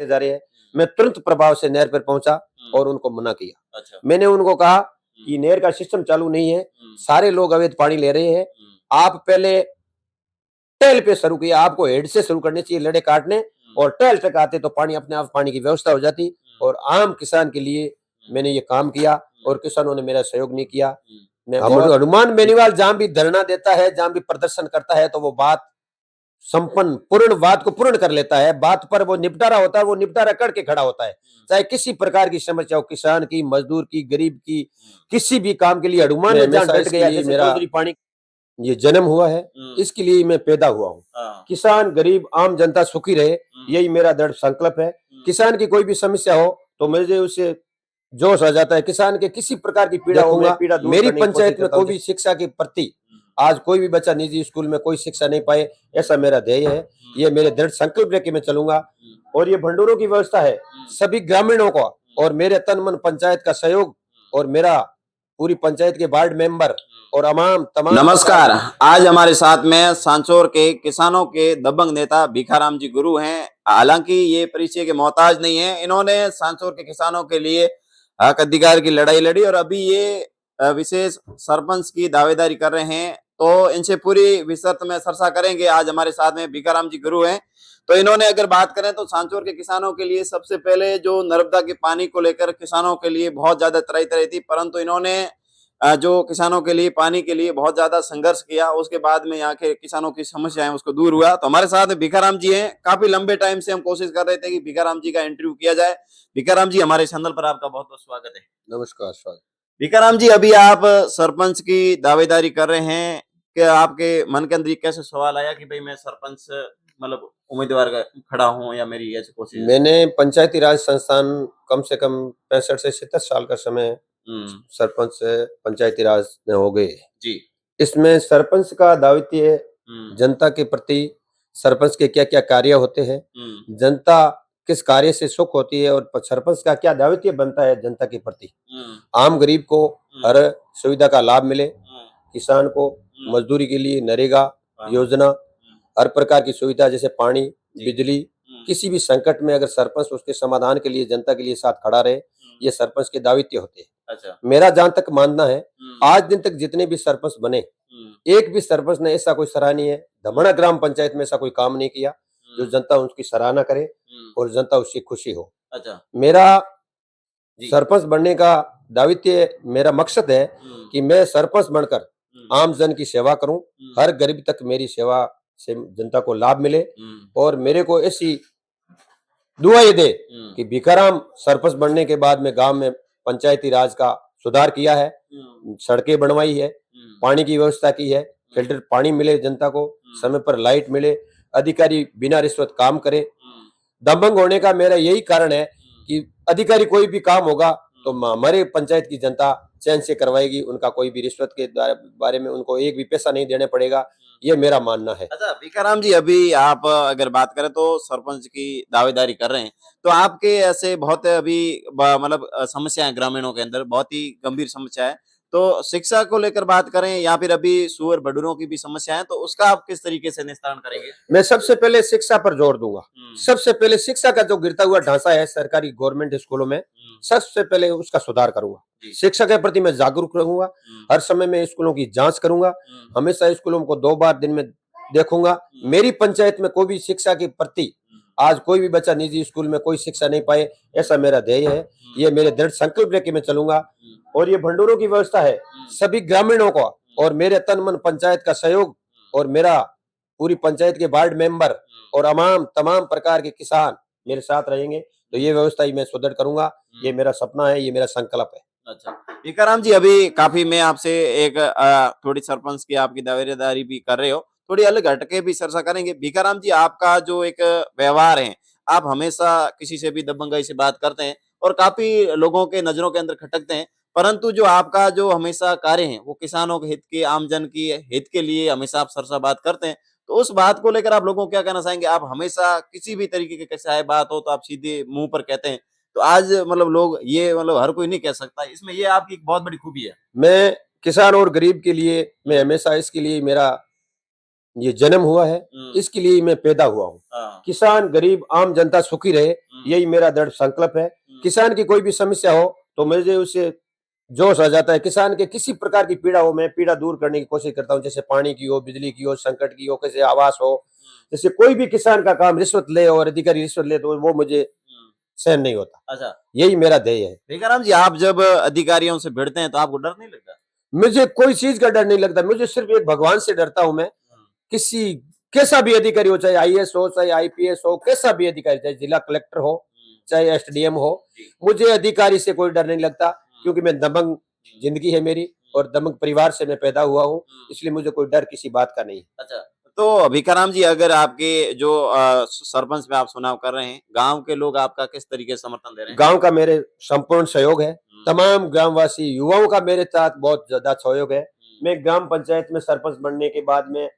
जा रहे हैं। मैं तुरंत प्रभाव से नहर पर पहुंचा और उनको मना किया। अच्छा। मैंने उनको कहा कि नहर का सिस्टम चालू नहीं है, सारे लोग अवैध पानी ले रहे हैं। आप पहले टेल पे शुरू किया, आपको हेड से शुरू करनी चाहिए लड़े काटने, और टेल तक आते तो पानी अपने आप पानी की व्यवस्था हो जाती। और आम किसान के लिए मैंने ये काम किया और किसानों ने मेरा सहयोग नहीं किया। मैं हनुमान बेनीवाल जहां भी धरना देता है, जहां भी प्रदर्शन करता है, तो वो बात संपन्न पूर्ण बात को पूर्ण कर लेता है। बात पर वो निपटारा होता है, वो निपटारा करके खड़ा होता है। चाहे किसी प्रकार की समस्या हो, किसान की, मजदूर की, गरीब की, किसी भी काम के लिए हनुमान में जहां डट गया, जैसे चौधरी पानी ये जन्म हुआ है, इसके लिए मैं पैदा हुआ हूँ। किसान, गरीब, आम जनता सुखी रहे, यही मेरा दृढ़ संकल्प है। किसान की कोई भी समस्या हो तो मुझे उससे जोश आ जाता है। किसान के किसी प्रकार की पीड़ा होगा, मेरी पंचायत में कोई भी शिक्षा के प्रति आज कोई भी बच्चा निजी स्कूल में कोई शिक्षा नहीं पाए, ऐसा मेरा ध्येय है। ये मेरे दृढ़ संकल्प लेके मैं चलूंगा। और ये भंडूरों की व्यवस्था है सभी ग्रामीणों को, और मेरे तन मन पंचायत का सहयोग, और मेरा पूरी पंचायत के वार्ड मेंबर और तमाम। नमस्कार, आज हमारे साथ में सांचौर के किसानों के दबंग नेता भीखाराम जी गुरु हैं। हालांकि ये परिचय के मोहताज नहीं है, इन्होंने सांचौर के किसानों के लिए हक अधिकार की लड़ाई लड़ी और अभी ये विशेष सरपंच की दावेदारी कर रहे हैं। तो इनसे पूरी विस्तृत में चर्चा करेंगे। आज हमारे साथ में भीखाराम जी गुरु हैं। तो इन्होंने अगर बात करें तो सांचौर के किसानों के लिए सबसे पहले जो नर्मदा के पानी को लेकर किसानों के लिए बहुत ज्यादा त्राही थी, परंतु इन्होंने जो किसानों के लिए पानी के लिए बहुत ज्यादा संघर्ष किया। उसके बाद में यहाँ के किसानों की समस्याएं उसको दूर हुआ। तो हमारे साथ भीखाराम जी हैं। काफी लंबे टाइम से हम कोशिश कर रहे थे कि भीखाराम जी का इंटरव्यू किया जाए। भीखाराम जी, हमारे चैनल पर आपका बहुत बहुत स्वागत है। नमस्कार। स्वागत। भीखाराम जी, अभी आप सरपंच की दावेदारी कर रहे हैं, क्या आपके मन के अंदर कैसे सवाल आया कि भाई मैं सरपंच मतलब उम्मीदवार खड़ा हूँ या मेरी ऐसी कोशिश? मैंने पंचायती राज संस्थान कम से कम 65 से 70 साल का समय सरपंच से पंचायती राज में हो गए जी। इसमें सरपंच का दायित्व जनता के प्रति सरपंच के क्या क्या कार्य होते हैं, जनता किस कार्य से सुख होती है, और सरपंच का क्या दायित्व बनता है जनता के प्रति। आम गरीब को हर सुविधा का लाभ मिले, किसान को मजदूरी के लिए नरेगा योजना, हर प्रकार की सुविधा जैसे पानी, बिजली, किसी भी संकट में अगर सरपंच उसके समाधान के लिए जनता के लिए साथ खड़ा रहे, ये सरपंच के दायित्व होते हैं। अच्छा। मेरा जहां तक मानना है, आज दिन तक जितने भी सरपंच बने, एक भी सरपंच ने ऐसा कोई सराहनीय धमणा ग्राम पंचायत में ऐसा कोई काम नहीं किया जो जनता उसकी सराहना करे और जनता उससे खुशी हो। अच्छा। मेरा सरपंच बनने का दायित्व, मेरा मकसद है कि मैं सरपंच बनकर आम जन की सेवा करूं, हर गरीब तक मेरी सेवा से जनता को लाभ मिले, और मेरे को ऐसी दुआ ये दे कि भीखाराम सरपंच बनने के बाद में गांव में पंचायती राज का सुधार किया है, सड़कें बनवाई है, पानी की व्यवस्था की है, फिल्टर पानी मिले जनता को, समय पर लाइट मिले, अधिकारी बिना रिश्वत काम करे। दबंग होने का मेरा यही कारण है कि अधिकारी कोई भी काम होगा तो हमारे पंचायत की जनता चैन से करवाएगी, उनका कोई भी रिश्वत के बारे में उनको एक भी पैसा नहीं देने पड़ेगा, ये मेरा मानना है। अच्छा भीखाराम जी, अभी आप अगर बात करें तो सरपंच की दावेदारी कर रहे हैं, तो आपके ऐसे बहुत अभी मतलब समस्याएं ग्रामीणों के अंदर बहुत ही गंभीर समस्या है। तो शिक्षा को लेकर बात करें या फिर अभी सुअर बडूरों की भी समस्या है, तो उसका आप किस तरीके से निस्तारण करेंगे? मैं सबसे पहले शिक्षा पर जोर दूंगा। सबसे पहले शिक्षा का जो गिरता हुआ ढांचा है सरकारी गवर्नमेंट स्कूलों में, सबसे पहले उसका सुधार करूंगा। शिक्षा के प्रति मैं जागरूक रहूंगा, हर समय में स्कूलों की जांच करूंगा, हमेशा स्कूलों को 2 बार दिन में देखूंगा। मेरी पंचायत में कोई भी शिक्षा के प्रति आज कोई भी बच्चा निजी स्कूल में कोई शिक्षा नहीं पाए, ऐसा मेरा ध्येय है। ये मेरे दृढ़ संकल्प लेके मैं चलूंगा। और ये भंडूरों की व्यवस्था है सभी ग्रामीणों को, और मेरे तन मन पंचायत का सहयोग, और मेरा पूरी पंचायत के वार्ड मेंबर और तमाम प्रकार के किसान मेरे साथ रहेंगे, तो ये व्यवस्था ही मैं सुदृढ़ करूंगा। ये मेरा सपना है, ये मेरा संकल्प है। अच्छा भीखाराम जी, अभी काफी मैं आपसे एक थोड़ी सरपंच की आपकी दावेदारी भी कर रहे हो, थोड़ी अलग हटके भी चर्चा करेंगे। भीखाराम जी, आपका जो एक व्यवहार है, आप हमेशा किसी से भी दबंगाई से बात करते हैं और काफी लोगों के नजरों के अंदर खटकते हैं, परंतु जो आपका जो हमेशा कार्य है वो किसानों के हित के, आमजन की हित के लिए हमेशा आप सरसा बात करते हैं। तो उस बात को लेकर आप लोगों को क्या कहना चाहेंगे? आप हमेशा किसी भी तरीके की चाहे बात हो तो आप सीधे मुंह पर कहते हैं। तो आज मतलब लोग ये मतलब हर कोई नहीं कह सकता, इसमें ये आपकी एक बहुत बड़ी खूबी है। मैं किसान और गरीब के लिए मैं हमेशा इसके लिए मेरा ये जन्म हुआ है, इसके लिए मैं पैदा हुआ हूँ। हाँ, किसान, गरीब, आम जनता सुखी रहे, यही मेरा दृढ़ संकल्प है। किसान की कोई भी समस्या हो तो मुझे उससे जोश आ जाता है। किसान के किसी प्रकार की पीड़ा हो, मैं पीड़ा दूर करने की कोशिश करता हूँ। जैसे पानी की हो, बिजली की हो, संकट की हो, किसी आवास हो, जैसे कोई भी किसान का काम रिश्वत ले और अधिकारी रिश्वत ले तो वो मुझे सहन नहीं होता। अच्छा। यही मेरा ध्येय है। भिखाराम जी, आप जब अधिकारियों से भिड़ते हैं तो आपको डर नहीं लगता? मुझे कोई चीज का डर नहीं लगता। मुझे सिर्फ एक भगवान से डरता हूं मैं। किसी कैसा भी अधिकारी हो, चाहे आईएएस हो, चाहे आईपीएस हो, कैसा भी अधिकारी, चाहे जिला कलेक्टर हो, चाहे एसडीएम हो, मुझे अधिकारी से कोई डर नहीं लगता। क्योंकि मैं दबंग जिंदगी है मेरी और दबंग परिवार से मैं पैदा हुआ हूँ, इसलिए मुझे कोई डर किसी बात का नहीं है। अच्छा, तो भिखाराम जी, अगर आपके जो सरपंच में आप चुनाव कर रहे हैं, गांव के लोग आपका किस तरीके से समर्थन दे रहे हैं? गांव का मेरे संपूर्ण सहयोग है। तमाम ग्रामवासी युवाओं का मेरे साथ बहुत ज्यादा सहयोग है। मैं ग्राम पंचायत में सरपंच बनने के बाद में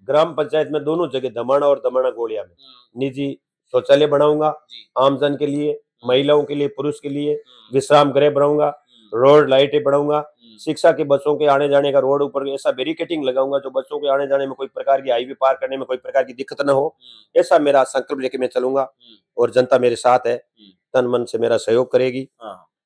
ग्राम पंचायत में दोनों जगह दमाणा और दमाणा गोलिया में निजी शौचालय बनाऊंगा, आमजन के लिए, महिलाओं के लिए, पुरुष के लिए विश्राम गृह बनाऊंगा, रोड लाइटें बढ़ाऊंगा, शिक्षा के बच्चों के आने जाने का रोड ऊपर ऐसा बैरिकेटिंग लगाऊंगा जो बच्चों के आने जाने में कोई प्रकार की, हाईवे पार करने में कोई प्रकार की दिक्कत न हो। ऐसा मेरा संकल्प लेके मैं चलूंगा और जनता मेरे साथ है, तन मन से मेरा सहयोग करेगी।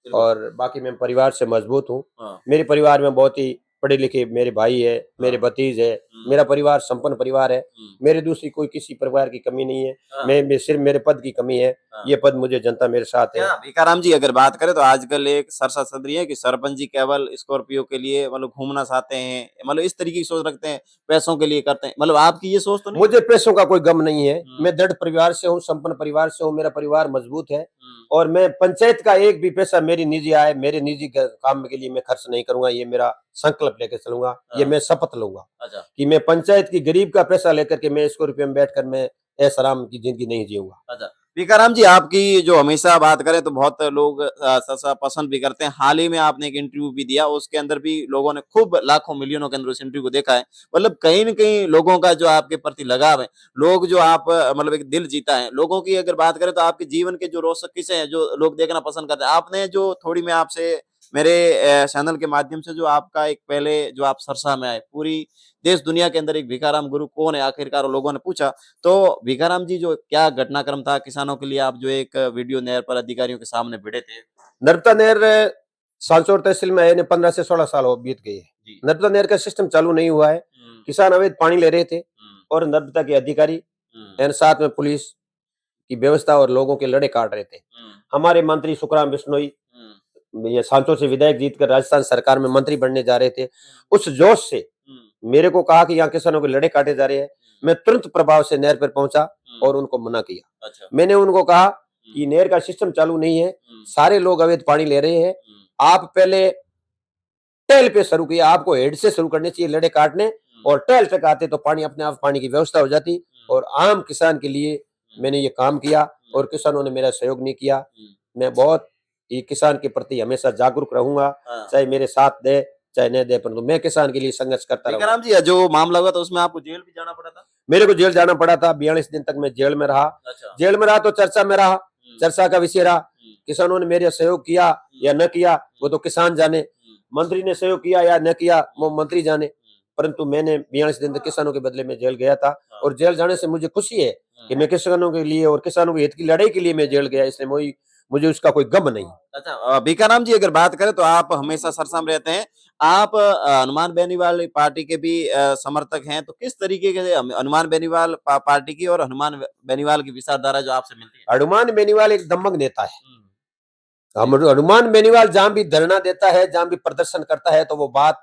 और बाकी मैं परिवार से मजबूत हूँ। मेरे परिवार में बहुत ही पढ़े लिखे मेरे भाई है, मेरे भतीज है, मेरा परिवार संपन्न परिवार है। मेरे दूसरी कोई किसी प्रकार की कमी नहीं है। मैं सिर्फ मेरे पद की कमी है। ये पद मुझे जनता मेरे साथ है। क्या भिखाराम जी, अगर बात करें तो आजकल एक सरसा सदरी है कि सरपंच जी केवल स्कॉर्पियो के लिए मतलब घूमना चाहते हैं, मतलब इस तरीके की सोच रखते हैं, पैसों के लिए करते हैं, मतलब आपकी ये सोच तो नहीं? मुझे पैसों का कोई गम नहीं है। मैं दृढ़ परिवार से हूँ, संपन्न परिवार से हूँ, मेरा परिवार मजबूत है और मैं पंचायत का एक भी पैसा मेरी निजी आय, मेरे निजी काम के लिए मैं खर्च नहीं करूंगा। ये मेरा संकल्प लेकर चलूंगा। ये मैं शपथ लूंगा कि मैं पंचायत की गरीब का पैसा लेकर के मैं स्कॉर्पियो में बैठकर मैं ऐसा आराम की जिंदगी नहीं जीऊंगा। अच्छा, भिखाराम जी, आपकी जो हमेशा बात करें तो बहुत लोग सरसा पसंद भी करते हैं। हाल ही में आपने एक इंटरव्यू भी दिया, उसके अंदर भी लोगों ने खूब लाखों मिलियनों के अंदर उस इंटरव्यू को देखा है। मतलब कहीं न कहीं लोगों का जो आपके प्रति लगाव है, लोग जो आप मतलब एक दिल जीता है। लोगों की अगर बात करें तो आपके जीवन के जो रोचक किस्से हैं, जो लोग देखना पसंद करते हैं। आपने जो थोड़ी मैं आपसे मेरे चैनल के माध्यम से जो आपका एक पहले जो आप सरसा में आए, पूरी देश दुनिया के अंदर एक भिखाराम गुरु कौन है आखिरकार लोगों ने पूछा, तो भिखाराम जी जो क्या घटनाक्रम था किसानों के लिए, आप जो एक वीडियो नहर पर अधिकारियों के सामने भिड़े थे? नर्मदा नहर सांचौर तहसील में आए 15 से 16 साल हो बीत गए हैं। नर्मदा नहर का सिस्टम चालू नहीं हुआ है। किसान अवैध पानी ले रहे थे और नर्मदा के अधिकारी एंड साथ में पुलिस की व्यवस्था और लोगों के लड़े काट रहे थे। हमारे मंत्री सुखराम बिश्नोई ये सांचौर से विधायक जीत कर राजस्थान सरकार में मंत्री बनने जा रहे थे। उस जोश से मेरे को कहा कि यहाँ किसानों के लड़े काटे जा रहे हैं। मैं तुरंत प्रभाव से नहर पर पहुंचा और उनको मना किया। मैंने उनको कहा कि नहर का सिस्टम चालू नहीं है, सारे लोग अवैध पानी ले रहे हैं। आप पहले टेल पे शुरू किया, आपको हेड से शुरू करने चाहिए लड़े काटने, और टेल तक आते तो पानी अपने आप पानी की व्यवस्था हो जाती। और आम किसान के लिए मैंने ये काम किया और किसानों ने मेरा सहयोग नहीं किया। मैं बहुत ही किसान के प्रति हमेशा जागरूक रहूंगा, चाहे मेरे साथ दे चाहे नहीं दे, परंतु मैं किसान के लिए संघर्ष करता रहूंगा। भिखाराम जी, जो मामला हुआ था उसमें आपको जेल भी जाना पड़ा था? मेरे को जेल जाना पड़ा था। 42 दिन तक मैं जेल में रहा। जेल में रहा तो चर्चा में रहा, चर्चा का विषय रहा। किसानों ने मेरे सहयोग किया या न किया वो तो किसान जाने, मंत्री ने सहयोग किया या न किया वो मंत्री जाने, परंतु मैंने 42 दिन तक किसानों के बदले में जेल गया था। और जेल जाने से मुझे खुशी है कि मैं किसानों के लिए और किसानों के हित की लड़ाई के लिए मैं जेल गया, इसलिए मुझे उसका कोई गम नहीं। अच्छा, भिखाराम जी, अगर बात करें तो आप हमेशा सरसा में रहते हैं। आप हनुमान बेनीवाल पार्टी के भी समर्थक हैं, तो किस तरीके के हनुमान बेनीवाल पार्टी की और हनुमान बेनीवाल की विचारधारा जो आपसे मिलती है? हनुमान बेनीवाल एक दम्मक नेता है। हनुमान बेनीवाल जहां भी धरना देता है, जहां भी प्रदर्शन करता है तो वो बात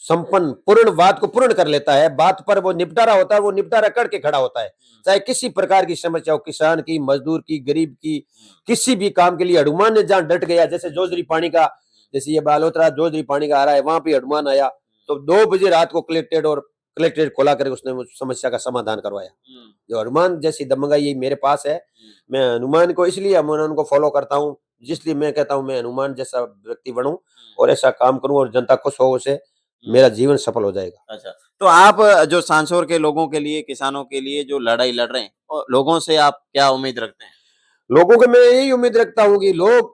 संपन्न पूर्ण बात को पूर्ण कर लेता है। बात पर वो निपटारा होता है, वो निपटारा करके खड़ा होता है। चाहे किसी प्रकार की समस्या हो, किसान की, मजदूर की, गरीब की, किसी भी काम के लिए हनुमान ने जहां डट गया। जैसे जोजरी पानी का, जैसे ये बालोतरा जोजरी पानी का आ रहा है, वहां पे हनुमान आया तो 2 बजे रात को कलेक्ट्रेट खोला कर उसने उस समस्या का समाधान करवाया। जो हनुमान जैसी दमगाई मेरे पास है। मैं हनुमान को इसलिए उनको फॉलो करता हूँ, जिसलिए मैं कहता हूँ मैं हनुमान जैसा व्यक्ति बनूं और ऐसा काम करूं और जनता खुश हो, उसे मेरा जीवन सफल हो जाएगा। अच्छा, तो आप जो सांसौर के लोगों के लिए, किसानों के लिए जो लड़ाई लड़ रहे हैं, और लोगों से आप क्या उम्मीद रखते हैं? लोगों को मैं यही उम्मीद रखता हूँ कि लोग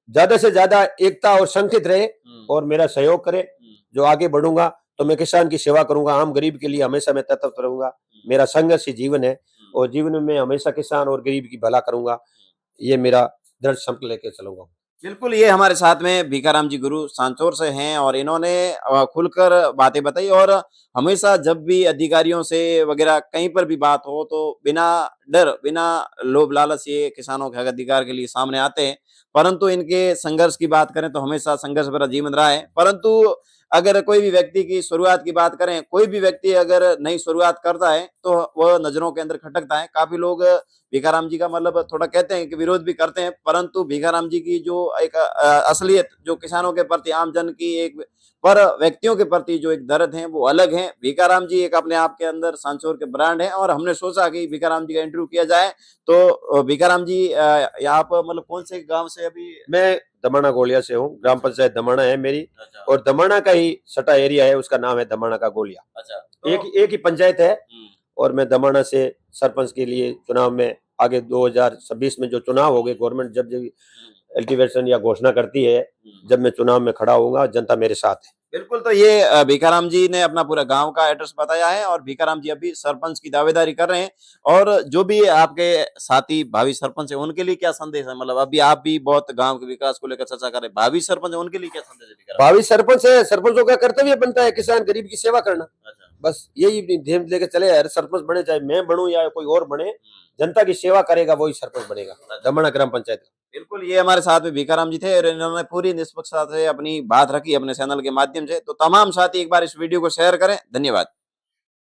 ज्यादा से ज्यादा एकता और संगठित रहे और मेरा सहयोग करे, जो आगे बढ़ूंगा। तो मैं किसान की सेवा करूंगा, आम गरीब के लिए हमेशा मैं तत्पर रहूंगा। मेरा संघर्ष ही जीवन है और जीवन में हमेशा किसान और गरीब की भला करूंगा। ये मेरा दृढ़ संकल्प लेके चलूंगा। बिल्कुल, ये हमारे साथ में भीखाराम जी गुरु सांचौर से हैं और इन्होंने खुलकर बातें बताई और हमेशा जब भी अधिकारियों से वगैरह कहीं पर भी बात हो तो बिना डर, बिना लोभ लालच ये किसानों के हक अधिकार के लिए सामने आते हैं। परंतु इनके संघर्ष की बात करें तो हमेशा संघर्ष भरा जीवन रहा है। परंतु अगर कोई भी व्यक्ति की शुरुआत की बात करें, कोई भी व्यक्ति अगर नई शुरुआत करता है तो वह नज़रों के अंदर खटकता है। काफ़ी लोग भीखाराम जी का मतलब थोड़ा कहते हैं कि विरोध भी करते हैं, परंतु भीखाराम जी की जो एक असलियत जो किसानों के प्रति आम जन की एक पर व्यक्तियों के प्रति जो एक दर्द है वो अलग है। भीखाराम जी एक अपने आप के अंदर सांचौर के ब्रांड हैं और हमने सोचा कि भीखाराम जी का इंटरव्यू किया जाए। तो भीखाराम जी आप मतलब कौन से गाँव से अभी? मैं दमाणा गोलिया से हूँ, ग्राम पंचायत दमाणा है मेरी अच्छा, और दमाणा का ही सटा एरिया है, उसका नाम है दमाणा का गोलिया। अच्छा। एक ही पंचायत है हुँ, और मैं दमाणा से सरपंच के लिए चुनाव में आगे 2026 में जो चुनाव हो गए, गवर्नमेंट जब जब अल्टिमेटम या घोषणा करती है, हुँ। जब मैं चुनाव में खड़ा होऊंगा, जनता मेरे साथ है। बिल्कुल, तो ये भीखाराम जी ने अपना पूरा गाँव का एड्रेस बताया है और भीखाराम जी अभी सरपंच की दावेदारी कर रहे हैं और जो भी आपके साथी भावी सरपंच हैं, उनके लिए क्या संदेश है? मतलब अभी आप भी बहुत गाँव के विकास को लेकर चर्चा कर रहे हैं, भावी सरपंच हैं, उनके लिए क्या संदेश है भीखाराम? भावी सरपंच है, सरपंचों का कर्तव्य बनता है किसान गरीब की सेवा करना। अच्छा। बस यही ध्येय लेके चले, हर सरपंच बने, चाहे मैं बनूं या कोई और बने, हुँ। जनता की सेवा करेगा वही सरपंच बनेगा दमन ग्राम पंचायत का। बिल्कुल, ये हमारे साथ में भीखाराम जी थे और इन्होंने पूरी निष्पक्षता से अपनी बात रखी अपने चैनल के माध्यम से। तो तमाम साथी एक बार इस वीडियो को शेयर करें। धन्यवाद।